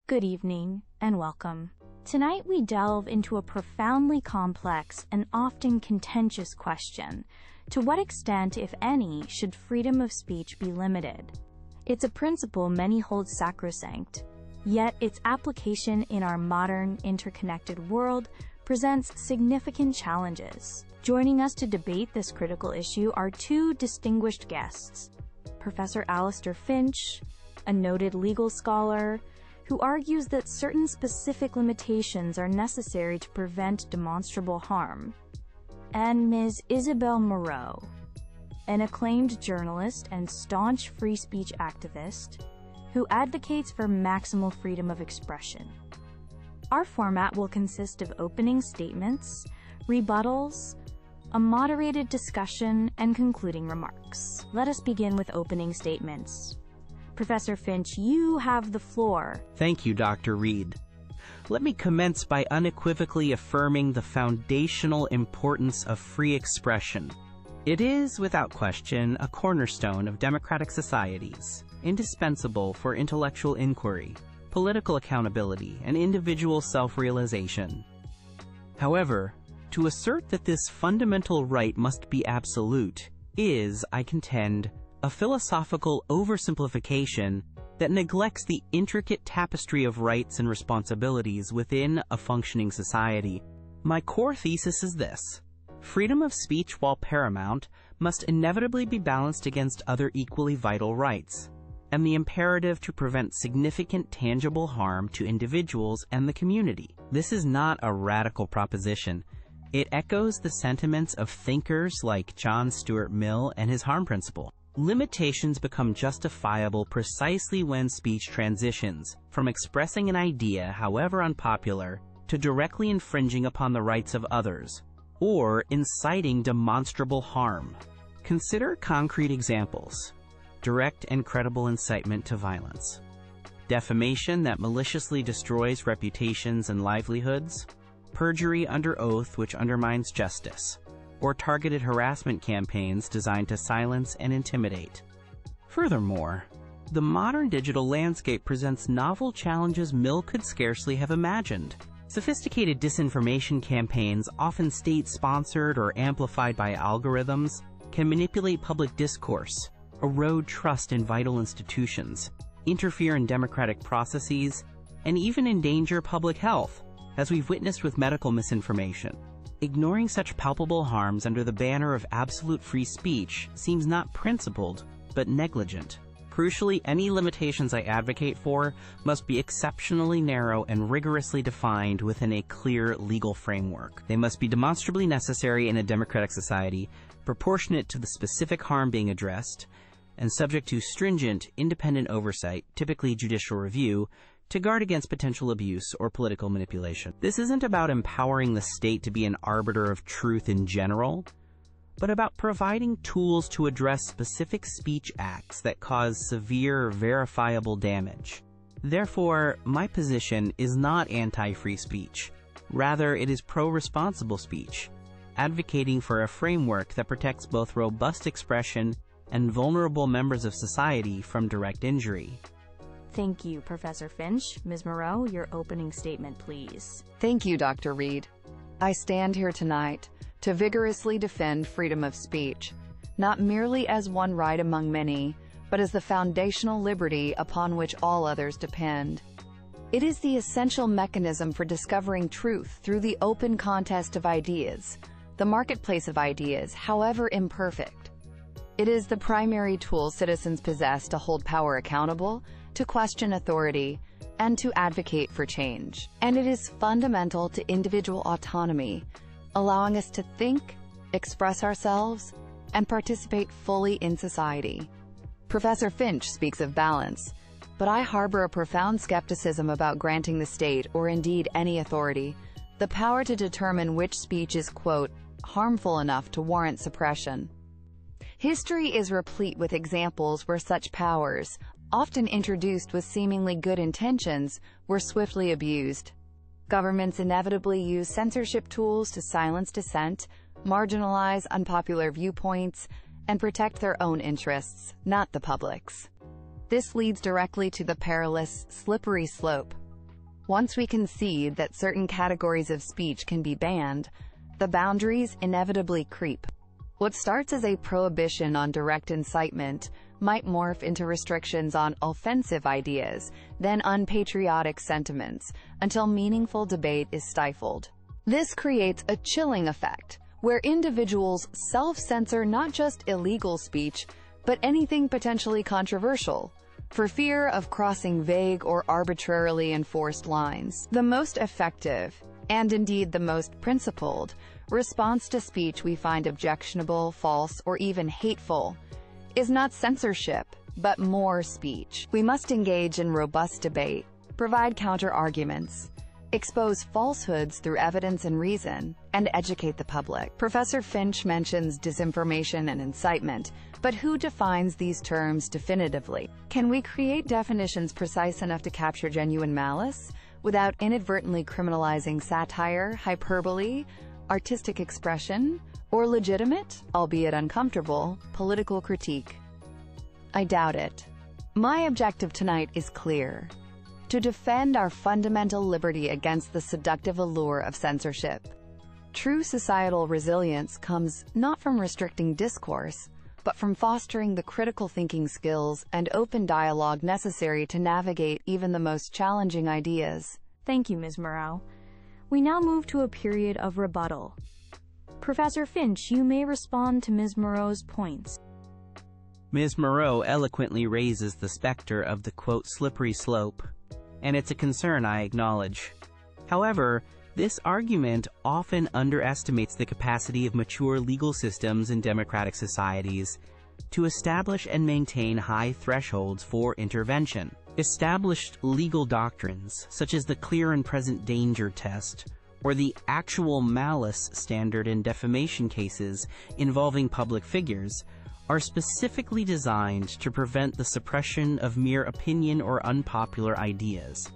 Good evening, and welcome. Tonight we delve into a profoundly complex and often contentious question. To what extent, if any, should freedom of speech be limited? It's a principle many hold sacrosanct, yet its application in our modern, interconnected world presents significant challenges. Joining us to debate this critical issue are two distinguished guests. Professor Alistair Finch, a noted legal scholar, who argues that certain specific limitations are necessary to prevent demonstrable harm, and Ms. Isabel Moreau, an acclaimed journalist and staunch free speech activist, who advocates for maximal freedom of expression. Our format will consist of opening statements, rebuttals, a moderated discussion, and concluding remarks. Let us begin with opening statements. Professor Finch, you have the floor. Thank you, Dr. Reed. Let me commence by unequivocally affirming the foundational importance of free expression. It is, without question, a cornerstone of democratic societies, indispensable for intellectual inquiry, political accountability, and individual self-realization. However, to assert that this fundamental right must be absolute is, I contend, a philosophical oversimplification that neglects the intricate tapestry of rights and responsibilities within a functioning society. My core thesis is this: freedom of speech, while paramount, must inevitably be balanced against other equally vital rights, and the imperative to prevent significant tangible harm to individuals and the community. This is not a radical proposition. It echoes the sentiments of thinkers like John Stuart Mill and his harm principle. Limitations become justifiable precisely when speech transitions from expressing an idea, however unpopular, to directly infringing upon the rights of others, or inciting demonstrable harm. Consider concrete examples: direct and credible incitement to violence, defamation that maliciously destroys reputations and livelihoods, perjury under oath which undermines justice, or targeted harassment campaigns designed to silence and intimidate. Furthermore, the modern digital landscape presents novel challenges Mill could scarcely have imagined. Sophisticated disinformation campaigns, often state-sponsored or amplified by algorithms, can manipulate public discourse, erode trust in vital institutions, interfere in democratic processes, and even endanger public health, as we've witnessed with medical misinformation. Ignoring such palpable harms under the banner of absolute free speech seems not principled, but negligent. Crucially, any limitations I advocate for must be exceptionally narrow and rigorously defined within a clear legal framework. They must be demonstrably necessary in a democratic society, proportionate to the specific harm being addressed, and subject to stringent, independent oversight, typically judicial review, to guard against potential abuse or political manipulation. This isn't about empowering the state to be an arbiter of truth in general, but about providing tools to address specific speech acts that cause severe, verifiable damage. Therefore, my position is not anti-free speech. Rather, it is pro-responsible speech, advocating for a framework that protects both robust expression and vulnerable members of society from direct injury. Thank you, Professor Finch. Ms. Moreau, your opening statement, please. Thank you, Dr. Reed. I stand here tonight to vigorously defend freedom of speech, not merely as one right among many, but as the foundational liberty upon which all others depend. It is the essential mechanism for discovering truth through the open contest of ideas, the marketplace of ideas, however imperfect. It is the primary tool citizens possess to hold power accountable, to question authority, and to advocate for change. And it is fundamental to individual autonomy, allowing us to think, express ourselves, and participate fully in society. Professor Finch speaks of balance, but I harbor a profound skepticism about granting the state, or indeed any authority, the power to determine which speech is, quote, harmful enough to warrant suppression. History is replete with examples where such powers, often introduced with seemingly good intentions, were swiftly abused. Governments inevitably use censorship tools to silence dissent, marginalize unpopular viewpoints, and protect their own interests, not the public's. This leads directly to the perilous, slippery slope. Once we concede that certain categories of speech can be banned, the boundaries inevitably creep. What starts as a prohibition on direct incitement might morph into restrictions on offensive ideas, then unpatriotic sentiments, until meaningful debate is stifled. This creates a chilling effect, where individuals self-censor not just illegal speech, but anything potentially controversial, for fear of crossing vague or arbitrarily enforced lines. The most effective, and indeed the most principled, response to speech we find objectionable, false, or even hateful is not censorship, but more speech. We must engage in robust debate, provide counter-arguments, expose falsehoods through evidence and reason, and educate the public. Professor Finch mentions disinformation and incitement, but who defines these terms definitively? Can we create definitions precise enough to capture genuine malice, without inadvertently criminalizing satire, hyperbole, artistic expression, or legitimate, albeit uncomfortable, political critique? I doubt it. My objective tonight is clear: to defend our fundamental liberty against the seductive allure of censorship. True societal resilience comes not from restricting discourse, but from fostering the critical thinking skills and open dialogue necessary to navigate even the most challenging ideas. Thank you, Ms. Moreau. We now move to a period of rebuttal. Professor Finch, you may respond to Ms. Moreau's points. Ms. Moreau eloquently raises the specter of the, quote, slippery slope, and it's a concern I acknowledge. However, this argument often underestimates the capacity of mature legal systems in democratic societies to establish and maintain high thresholds for intervention. Established legal doctrines, such as the clear and present danger test, or the actual malice standard in defamation cases involving public figures, are specifically designed to prevent the suppression of mere opinion or unpopular ideas.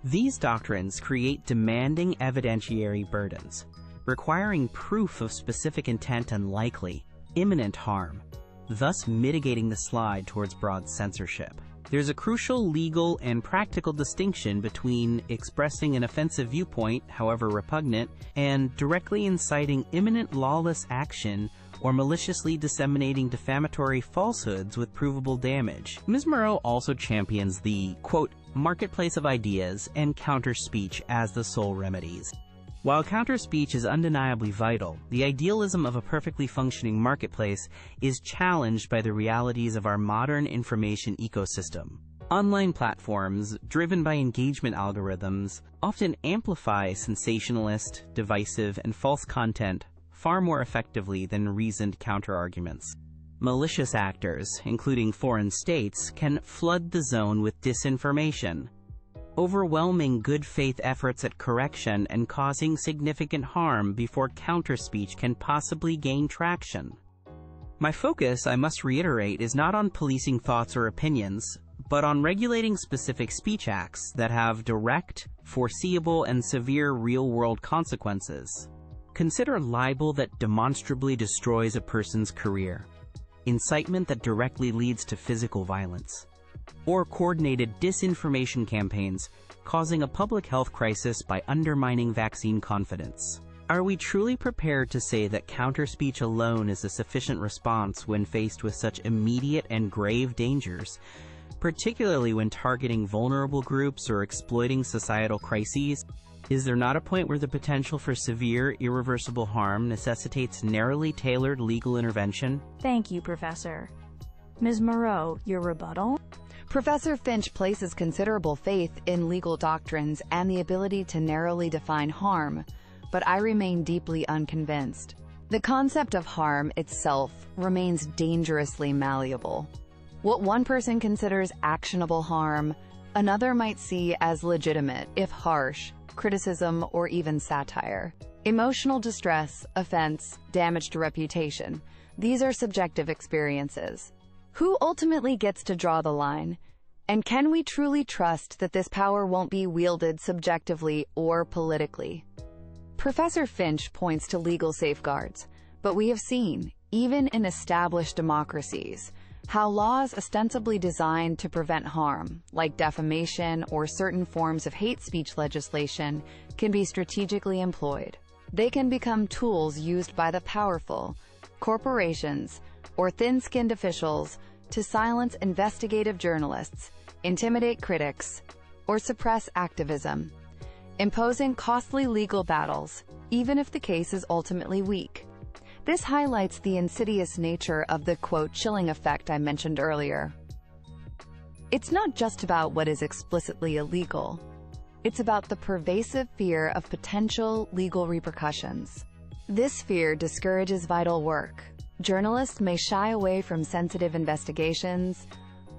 These doctrines create demanding evidentiary burdens, requiring proof of specific intent and likely, imminent harm, thus mitigating the slide towards broad censorship. There's a crucial legal and practical distinction between expressing an offensive viewpoint, however repugnant, and directly inciting imminent lawless action or maliciously disseminating defamatory falsehoods with provable damage. Ms. Moreau also champions the, quote, marketplace of ideas and counter-speech as the sole remedies. While counter-speech is undeniably vital, the idealism of a perfectly functioning marketplace is challenged by the realities of our modern information ecosystem. Online platforms, driven by engagement algorithms, often amplify sensationalist, divisive, and false content far more effectively than reasoned counter-arguments. Malicious actors, including foreign states, can flood the zone with disinformation, overwhelming good faith efforts at correction and causing significant harm before counter-speech can possibly gain traction. My focus, I must reiterate, is not on policing thoughts or opinions, but on regulating specific speech acts that have direct, foreseeable, and severe real-world consequences. Consider libel that demonstrably destroys a person's career, incitement that directly leads to physical violence, or coordinated disinformation campaigns causing a public health crisis by undermining vaccine confidence. Are we truly prepared to say that counter-speech alone is a sufficient response when faced with such immediate and grave dangers, particularly when targeting vulnerable groups or exploiting societal crises? Is there not a point where the potential for severe, irreversible harm necessitates narrowly tailored legal intervention? Thank you, Professor. Ms. Moreau, your rebuttal? Professor Finch places considerable faith in legal doctrines and the ability to narrowly define harm, but I remain deeply unconvinced. The concept of harm itself remains dangerously malleable. What one person considers actionable harm, another might see as legitimate, if harsh, criticism or even satire. Emotional distress, offense, damage to reputation. These are subjective experiences. Who ultimately gets to draw the line? And can we truly trust that this power won't be wielded subjectively or politically? Professor Finch points to legal safeguards, but we have seen, even in established democracies, How laws ostensibly designed to prevent harm, like defamation or certain forms of hate speech legislation, can be strategically employed. They can become tools used by the powerful, corporations, or thin-skinned officials to silence investigative journalists, intimidate critics, or suppress activism, imposing costly legal battles, even if the case is ultimately weak. This highlights the insidious nature of the, quote, chilling effect I mentioned earlier. It's not just about what is explicitly illegal. It's about the pervasive fear of potential legal repercussions. This fear discourages vital work. Journalists may shy away from sensitive investigations,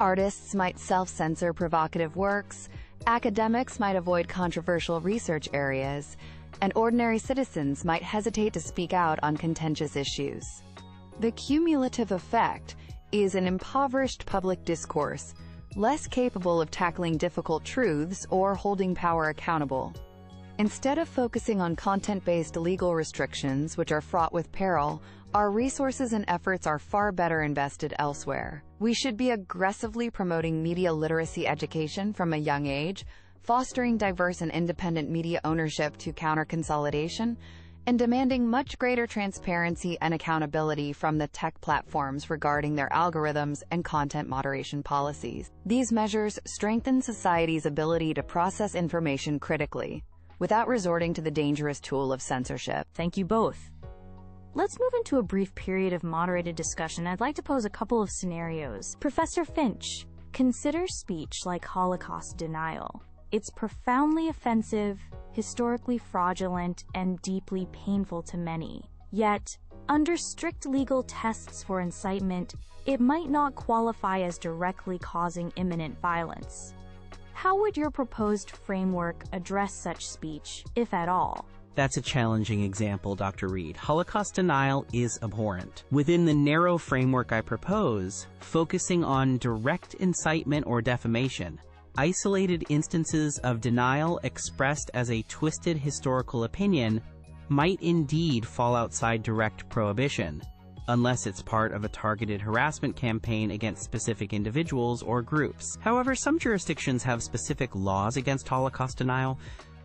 artists might self-censor provocative works, academics might avoid controversial research areas, and ordinary citizens might hesitate to speak out on contentious issues. The cumulative effect is an impoverished public discourse, less capable of tackling difficult truths or holding power accountable. Instead of focusing on content-based legal restrictions, which are fraught with peril, our resources and efforts are far better invested elsewhere. We should be aggressively promoting media literacy education from a young age, fostering diverse and independent media ownership to counter consolidation, and demanding much greater transparency and accountability from the tech platforms regarding their algorithms and content moderation policies. These measures strengthen society's ability to process information critically, without resorting to the dangerous tool of censorship. Thank you both. Let's move into a brief period of moderated discussion. I'd like to pose a couple of scenarios. Professor Finch, consider speech like Holocaust denial. It's profoundly offensive, historically fraudulent, and deeply painful to many. Yet, under strict legal tests for incitement, it might not qualify as directly causing imminent violence. How would your proposed framework address such speech, if at all? That's a challenging example, Dr. Reed. Holocaust denial is abhorrent. Within the narrow framework I propose, focusing on direct incitement or defamation, isolated instances of denial expressed as a twisted historical opinion might indeed fall outside direct prohibition, unless it's part of a targeted harassment campaign against specific individuals or groups. However, some jurisdictions have specific laws against Holocaust denial,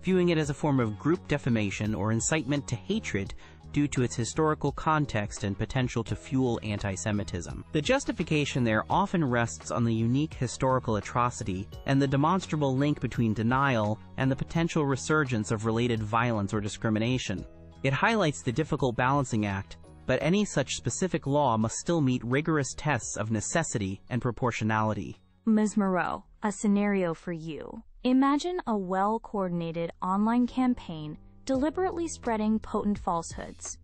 viewing it as a form of group defamation or incitement to hatred due to its historical context and potential to fuel anti-Semitism. The justification there often rests on the unique historical atrocity and the demonstrable link between denial and the potential resurgence of related violence or discrimination. It highlights the difficult balancing act, but any such specific law must still meet rigorous tests of necessity and proportionality. Ms. Moreau, a scenario for you. Imagine a well-coordinated online campaign deliberately spreading potent falsehoods.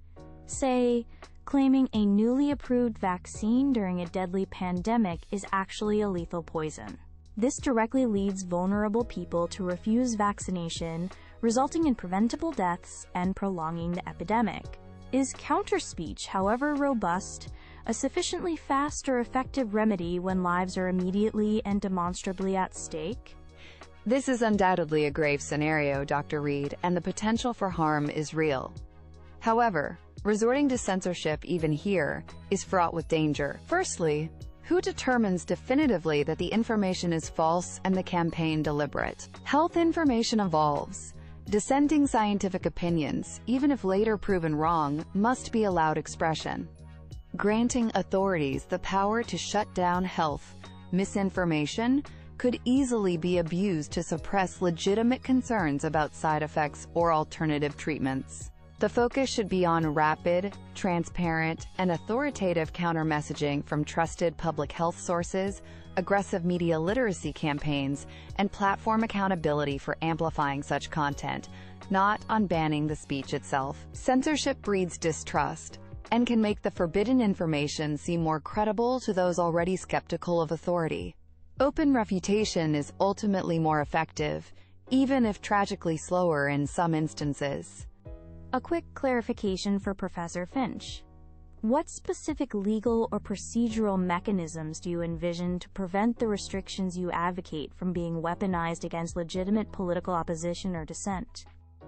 Say, claiming a newly approved vaccine during a deadly pandemic is actually a lethal poison. This directly leads vulnerable people to refuse vaccination, resulting in preventable deaths and prolonging the epidemic. Is counter-speech, however robust, a sufficiently fast or effective remedy when lives are immediately and demonstrably at stake? This is undoubtedly a grave scenario, Dr. Reed, and the potential for harm is real. However, resorting to censorship even here is fraught with danger. Firstly, who determines definitively that the information is false and the campaign deliberate? Health information evolves. Dissenting scientific opinions, even if later proven wrong, must be allowed expression. Granting authorities the power to shut down health misinformation could easily be abused to suppress legitimate concerns about side effects or alternative treatments. The focus should be on rapid, transparent, and authoritative counter-messaging from trusted public health sources, aggressive media literacy campaigns, and platform accountability for amplifying such content, not on banning the speech itself. Censorship breeds distrust and can make the forbidden information seem more credible to those already skeptical of authority. Open refutation is ultimately more effective, even if tragically slower in some instances. A quick clarification for Professor Finch. What specific legal or procedural mechanisms do you envision to prevent the restrictions you advocate from being weaponized against legitimate political opposition or dissent?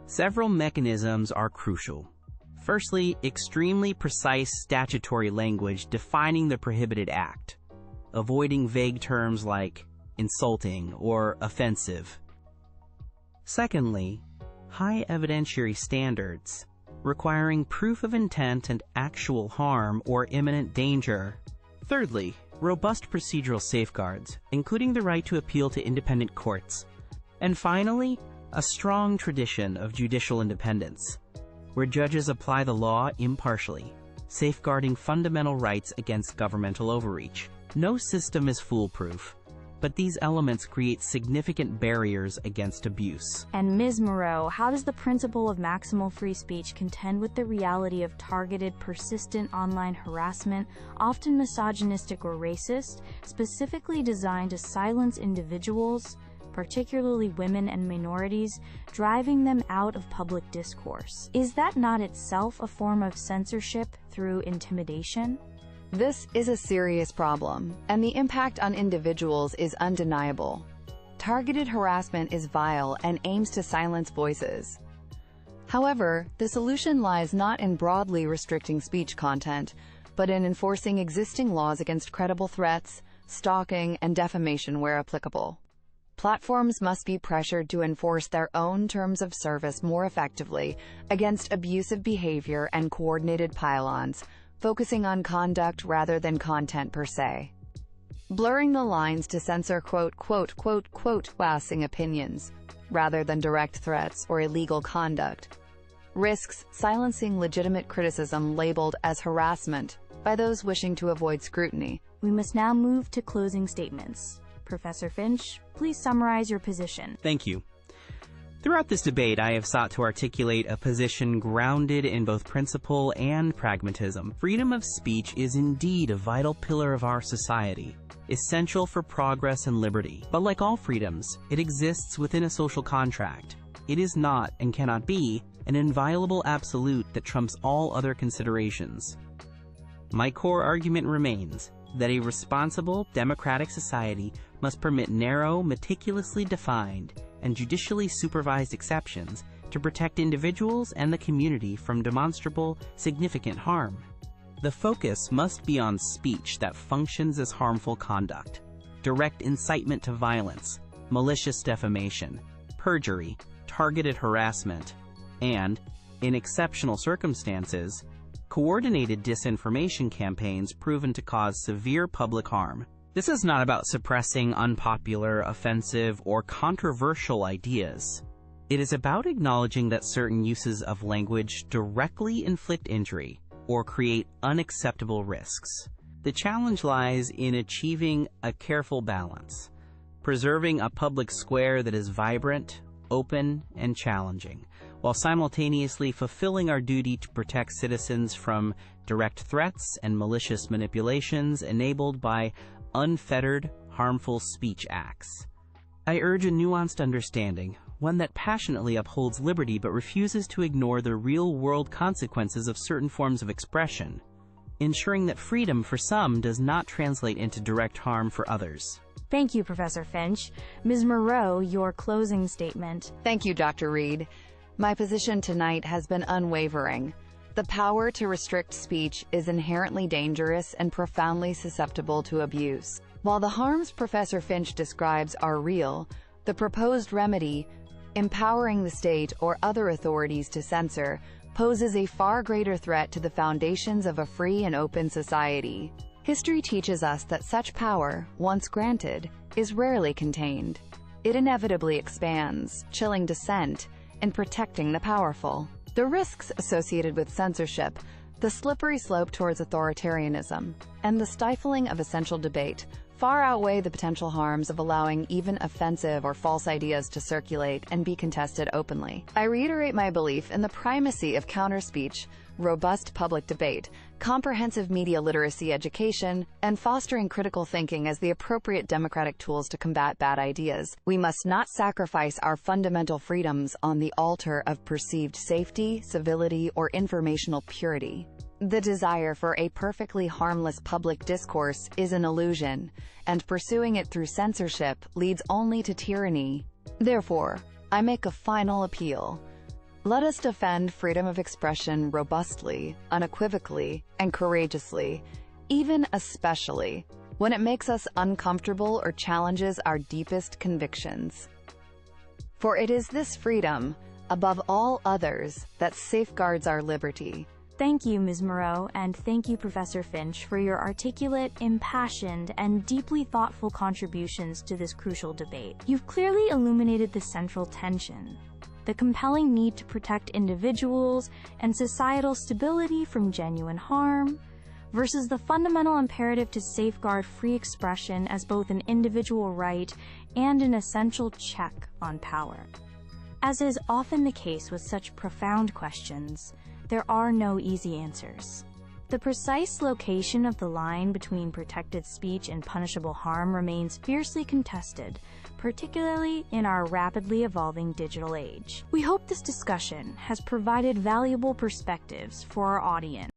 Several mechanisms are crucial. Firstly, extremely precise statutory language defining the prohibited act. avoiding vague terms like insulting or offensive. Secondly, high evidentiary standards, requiring proof of intent and actual harm or imminent danger. Thirdly, robust procedural safeguards, including the right to appeal to independent courts. And finally, a strong tradition of judicial independence, where judges apply the law impartially, safeguarding fundamental rights against governmental overreach. No system is foolproof, but these elements create significant barriers against abuse. And Ms. Moreau, how does the principle of maximal free speech contend with the reality of targeted, persistent online harassment, often misogynistic or racist, specifically designed to silence individuals, particularly women and minorities, driving them out of public discourse? Is that not itself a form of censorship through intimidation? This is a serious problem, and the impact on individuals is undeniable. Targeted harassment is vile and aims to silence voices. However, the solution lies not in broadly restricting speech content, but in enforcing existing laws against credible threats, stalking, and defamation where applicable. Platforms must be pressured to enforce their own terms of service more effectively against abusive behavior and coordinated pile-ons, focusing on conduct rather than content per se. Blurring the lines to censor "harassing opinions," rather than direct threats or illegal conduct, risks silencing legitimate criticism labeled as harassment by those wishing to avoid scrutiny. We must now move to closing statements. Professor Finch, please summarize your position. Thank you. Throughout this debate, I have sought to articulate a position grounded in both principle and pragmatism. Freedom of speech is indeed a vital pillar of our society, essential for progress and liberty. But like all freedoms, it exists within a social contract. It is not, and cannot be, an inviolable absolute that trumps all other considerations. My core argument remains that a responsible, democratic society must permit narrow, meticulously defined, and judicially supervised exceptions to protect individuals and the community from demonstrable, significant harm. The focus must be on speech that functions as harmful conduct, direct incitement to violence, malicious defamation, perjury, targeted harassment, and, in exceptional circumstances, coordinated disinformation campaigns proven to cause severe public harm. This is not about suppressing unpopular, offensive, or controversial ideas. It is about acknowledging that certain uses of language directly inflict injury or create unacceptable risks. The challenge lies in achieving a careful balance, preserving a public square that is vibrant, open, and challenging, while simultaneously fulfilling our duty to protect citizens from direct threats and malicious manipulations enabled by unfettered, harmful speech acts. I urge a nuanced understanding, one that passionately upholds liberty but refuses to ignore the real-world consequences of certain forms of expression, ensuring that freedom for some does not translate into direct harm for others. Thank you, Professor Finch. Ms. Moreau, your closing statement. Thank you, Dr. Reed. My position tonight has been unwavering. The power to restrict speech is inherently dangerous and profoundly susceptible to abuse. While the harms Professor Finch describes are real, the proposed remedy, empowering the state or other authorities to censor, poses a far greater threat to the foundations of a free and open society. History teaches us that such power, once granted, is rarely contained. It inevitably expands, chilling dissent, and protecting the powerful. The risks associated with censorship, the slippery slope towards authoritarianism, and the stifling of essential debate far outweigh the potential harms of allowing even offensive or false ideas to circulate and be contested openly. I reiterate my belief in the primacy of counter-speech, robust public debate, comprehensive media literacy education, and fostering critical thinking as the appropriate democratic tools to combat bad ideas. We must not sacrifice our fundamental freedoms on the altar of perceived safety, civility, or informational purity. The desire for a perfectly harmless public discourse is an illusion, and pursuing it through censorship leads only to tyranny. Therefore, I make a final appeal. Let us defend freedom of expression robustly, unequivocally, and courageously, even especially when it makes us uncomfortable or challenges our deepest convictions. For it is this freedom, above all others, that safeguards our liberty. Thank you, Ms. Moreau, and thank you, Professor Finch, for your articulate, impassioned, and deeply thoughtful contributions to this crucial debate. You've clearly illuminated the central tension: the compelling need to protect individuals and societal stability from genuine harm, versus the fundamental imperative to safeguard free expression as both an individual right and an essential check on power. As is often the case with such profound questions, there are no easy answers. The precise location of the line between protected speech and punishable harm remains fiercely contested, particularly in our rapidly evolving digital age. We hope this discussion has provided valuable perspectives for our audience.